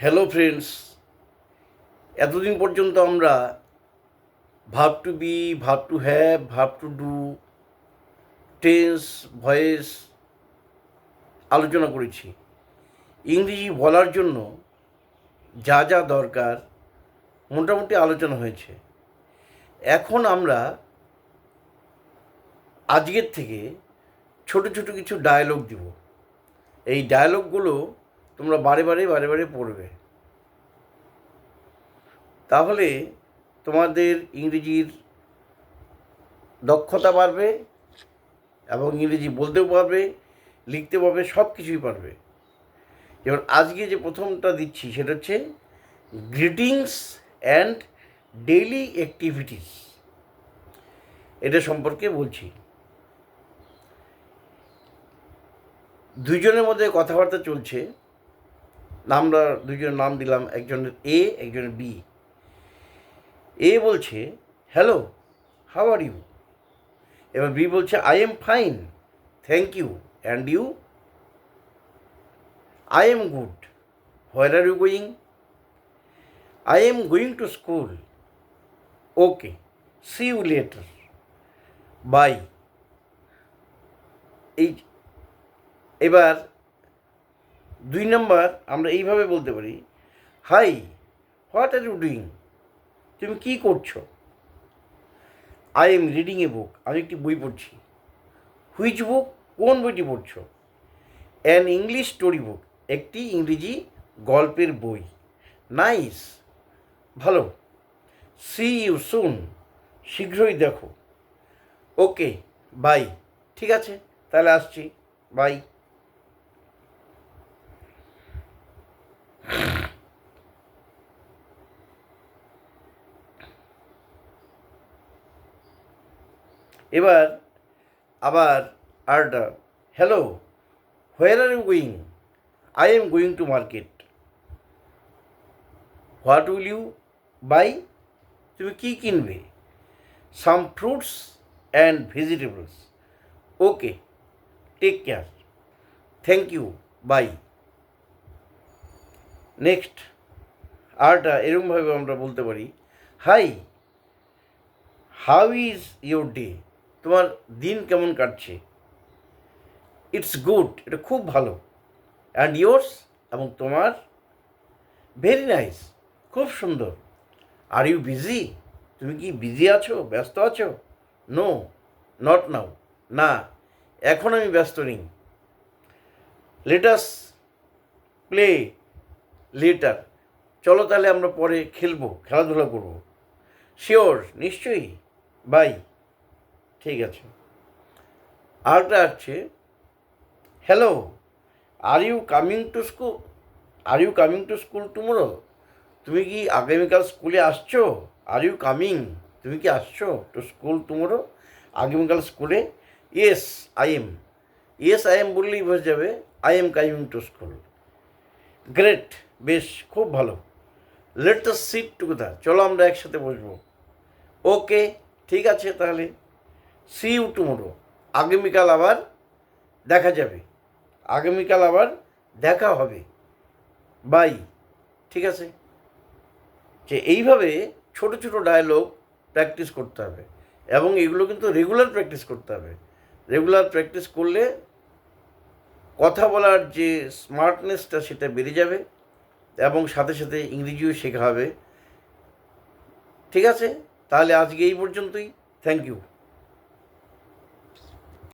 Hello friends, এতদিন পর্যন্ত আমরা verb to be, verb to have, verb to do, tense, voice আলোচনা করেছি। ইংরেজি বলার জন্য যা যা দরকার মোটামুটি আলোচনা হয়েছে। এখন আমরা আজকের থেকে ছোট ছোট কিছু ডায়ালগ দিব। এই ডায়ালগগুলো তোমরা বারে বারে পড়বে, তাহলে তোমাদের ইংরেজির দক্ষতা বাড়বে এবং ইংরেজি বলতেও পারবে, লিখতে পারবে, সব কিছুই পারবে। যেমন আজকে যে প্রথমটা দিচ্ছি সেটা হচ্ছে গ্রিটিংস অ্যান্ড ডেইলি অ্যাক্টিভিটিস। এটা সম্পর্কে বলছি। দুইজনের মধ্যে কথাবার্তা চলছে, আমরা দুজনের নাম দিলাম, একজনের এ, একজনের বি। এ বলছে হ্যালো, হাউ আর ইউ। এবার বি বলছে I am fine, thank you, and you. I am good. Where are you going? I am going to school. Okay. See you later. Bye. এবার 2 নম্বর আমরা এইভাবে বলতে পারি, hi, what are you doing. তুমি কী করছো? I am reading a book. আমি একটি বই পড়ছি। Which book? কোন বইটি পড়ছো? An English story book. একটি ইংরেজি গল্পের বই। নাইস, ভালো। See you soon. শীঘ্রই দেখো। Okay, bye. ঠিক আছে, তাহলে আসছি, বাই। এবার আবার আরটা, hello, where are you going? I am going to market. What will you buy? তুমি কী কিনবে? Some fruits and vegetables. Okay, take care, thank you, bye. Next আরটা এরকমভাবে আমরা বলতে পারি, hi, how is your day. তোমার দিন কেমন কাটছে? ইটস গুড, এটা খুব ভালো। অ্যান্ড ইয়োর্স, এবং তোমার? ভেরি নাইস, খুব সুন্দর। Are you busy? তুমি কি বিজি আছো, ব্যস্ত আছো? নো, নট নাও, না, এখন আমি ব্যস্ত নেই। Let us play letter. চলো তাহলে আমরা পরে খেলবো, খেলাধুলা করবো। শিওর, নিশ্চয়ই, বাই। ঠিক আছে। আরেকটা আছে, hello, are you coming to school? Are you coming to school tomorrow? তুমি কি আগামীকাল স্কুলে আসছো? আর ইউ কামিং, তুমি কি আসছো টু স্কুল টুমোরো? আগামীকাল স্কুলে? Yes I am. Yes I am বললেই বোঝা যাবে I am coming to school. Great, বেশ, খুব ভালো। লেট আস সিট টুগেদার, চলো আমরা একসাথে বসবো। ওকে, ঠিক আছে তাহলে। সি ইউ টুমোরো, আগামীকাল আবার দেখা যাবে, আগামীকাল আবার দেখা হবে, বাই। ঠিক আছে। যে এইভাবে ছোট ছোট ডায়লগ প্র্যাকটিস করতে হবে, এবং এগুলো কিন্তু রেগুলার প্র্যাকটিস করতে হবে। রেগুলার প্র্যাকটিস করলে কথা বলার যে স্মার্টনেসটা সেটা বেড়ে যাবে, এবং সাথে সাথে ইংরেজিও শেখা হবে। ঠিক আছে, তাহলে আজকে এই পর্যন্তই। Thank you.